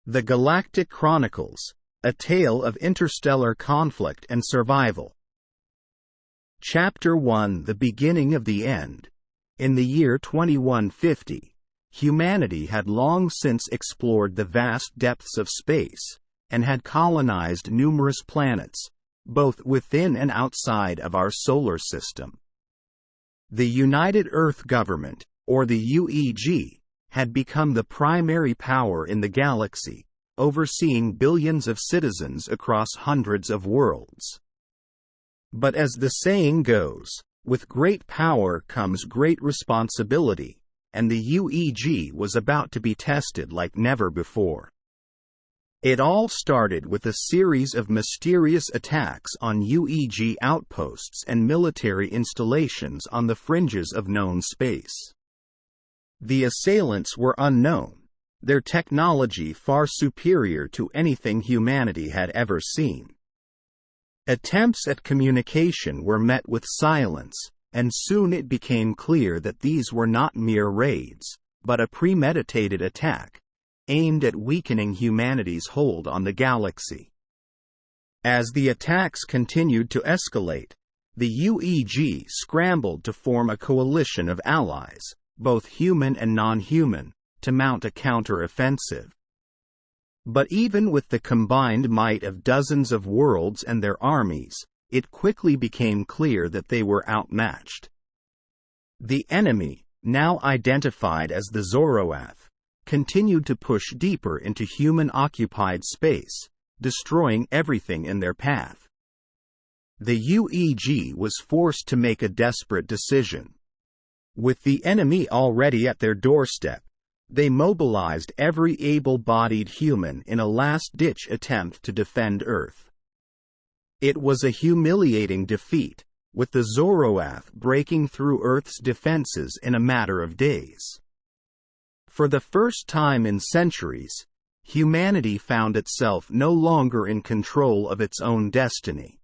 The Galactic Chronicles, a tale of interstellar conflict and survival. Chapter 1: The Beginning of the End. In the year 2150, humanity had long since explored the vast depths of space, and had colonized numerous planets, both within and outside of our solar system. The United Earth Government, or the UEG, had become the primary power in the galaxy, overseeing billions of citizens across hundreds of worlds. But as the saying goes, with great power comes great responsibility, and the UEG was about to be tested like never before. It all started with a series of mysterious attacks on UEG outposts and military installations on the fringes of known space. The assailants were unknown, their technology far superior to anything humanity had ever seen. Attempts at communication were met with silence, and soon it became clear that these were not mere raids, but a premeditated attack, aimed at weakening humanity's hold on the galaxy. As the attacks continued to escalate, the UEG scrambled to form a coalition of allies, both human and non-human, to mount a counter-offensive. But even with the combined might of dozens of worlds and their armies, it quickly became clear that they were outmatched. The enemy, now identified as the Zoroath, continued to push deeper into human-occupied space, destroying everything in their path. The UEG was forced to make a desperate decision. With the enemy already at their doorstep, they mobilized every able-bodied human in a last-ditch attempt to defend Earth. It was a humiliating defeat, with the Zoroath breaking through Earth's defenses in a matter of days. For the first time in centuries, humanity found itself no longer in control of its own destiny.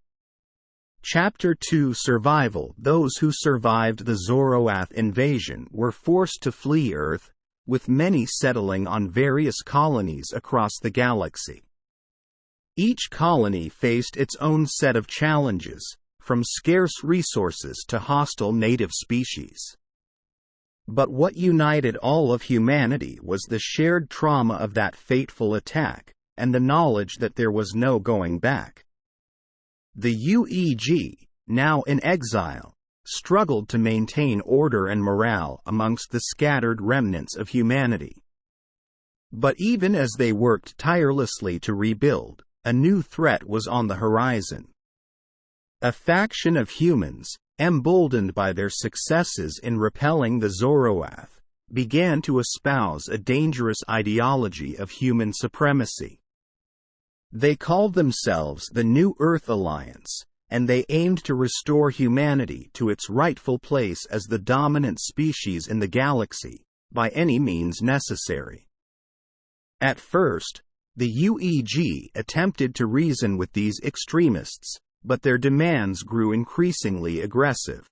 Chapter 2: Survival. Those who survived the Zoroath invasion were forced to flee Earth, with many settling on various colonies across the galaxy. Each colony faced its own set of challenges, from scarce resources to hostile native species. But what united all of humanity was the shared trauma of that fateful attack, and the knowledge that there was no going back. The UEG, now in exile, struggled to maintain order and morale amongst the scattered remnants of humanity. But even as they worked tirelessly to rebuild, a new threat was on the horizon. A faction of humans, emboldened by their successes in repelling the Zoroath, began to espouse a dangerous ideology of human supremacy. They called themselves the New Earth Alliance, and they aimed to restore humanity to its rightful place as the dominant species in the galaxy, by any means necessary. At first, the UEG attempted to reason with these extremists, but their demands grew increasingly aggressive.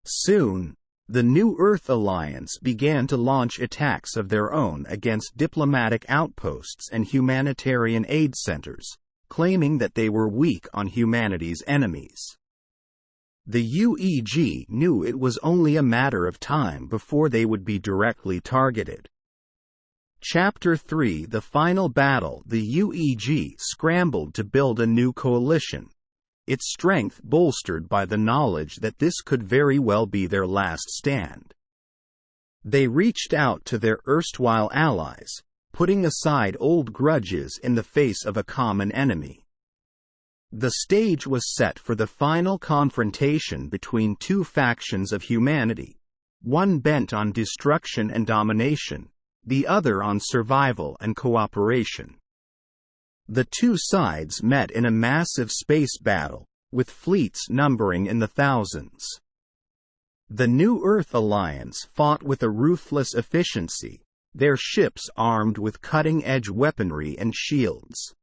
Soon, the New Earth Alliance began to launch attacks of their own against diplomatic outposts and humanitarian aid centers, claiming that they were weak on humanity's enemies. The UEG knew it was only a matter of time before they would be directly targeted. Chapter 3: The Final Battle. The UEG scrambled to build a new coalition, its strength bolstered by the knowledge that this could very well be their last stand. They reached out to their erstwhile allies, putting aside old grudges in the face of a common enemy. The stage was set for the final confrontation between two factions of humanity, one bent on destruction and domination, the other on survival and cooperation. The two sides met in a massive space battle, with fleets numbering in the thousands. The New Earth Alliance fought with a ruthless efficiency, their ships armed with cutting-edge weaponry and shields.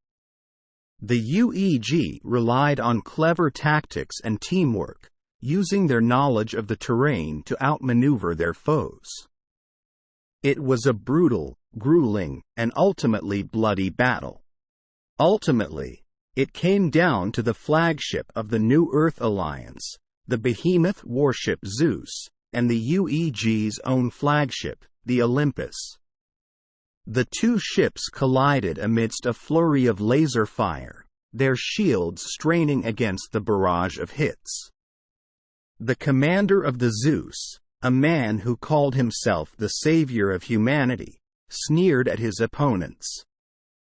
The UEG relied on clever tactics and teamwork, using their knowledge of the terrain to outmaneuver their foes. It was a brutal, grueling, and ultimately bloody battle. Ultimately, it came down to the flagship of the New Earth Alliance, the behemoth warship Zeus, and the UEG's own flagship, the Olympus. The two ships collided amidst a flurry of laser fire, their shields straining against the barrage of hits. The commander of the Zeus, a man who called himself the savior of humanity, sneered at his opponents.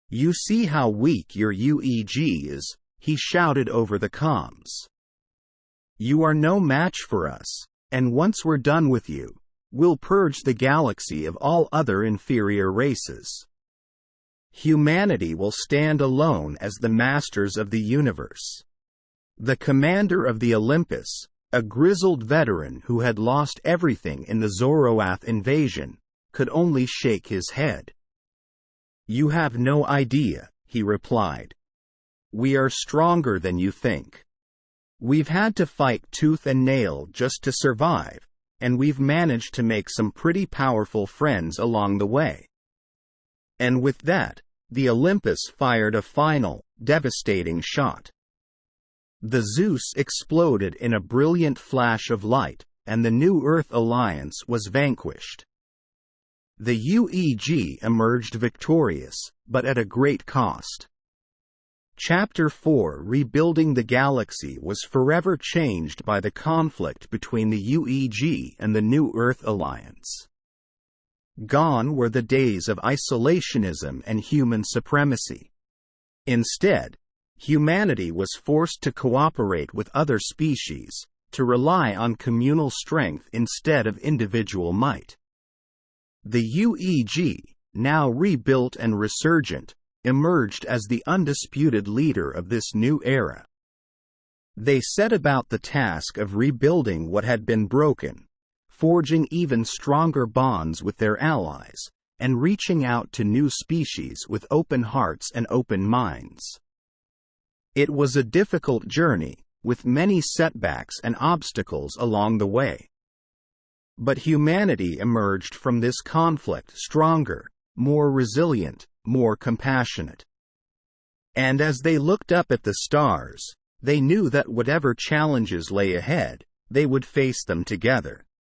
"You see how weak your UEG is," he shouted over the comms. "You are no match for us, and once we're done with you, we'll purge the galaxy of all other inferior races. Humanity will stand alone as the masters of the universe." The commander of the Olympus, a grizzled veteran who had lost everything in the Zoroath invasion, could only shake his head. "You have no idea," he replied. "We are stronger than you think. We've had to fight tooth and nail just to survive, and we've managed to make some pretty powerful friends along the way." And with that, the Olympus fired a final, devastating shot. The Zeus exploded in a brilliant flash of light, and the New Earth Alliance was vanquished. The UEG emerged victorious, but at a great cost. Chapter 4, Rebuilding the Galaxy, was forever changed by the conflict between the UEG and the New Earth Alliance. Gone were the days of isolationism and human supremacy. Instead, humanity was forced to cooperate with other species, to rely on communal strength instead of individual might. The UEG, now rebuilt and resurgent, emerged as the undisputed leader of this new era. They set about the task of rebuilding what had been broken, forging even stronger bonds with their allies, and reaching out to new species with open hearts and open minds. It was a difficult journey, with many setbacks and obstacles along the way. But humanity emerged from this conflict stronger, more resilient, more compassionate. And as they looked up at the stars, they knew that whatever challenges lay ahead, they would face them together.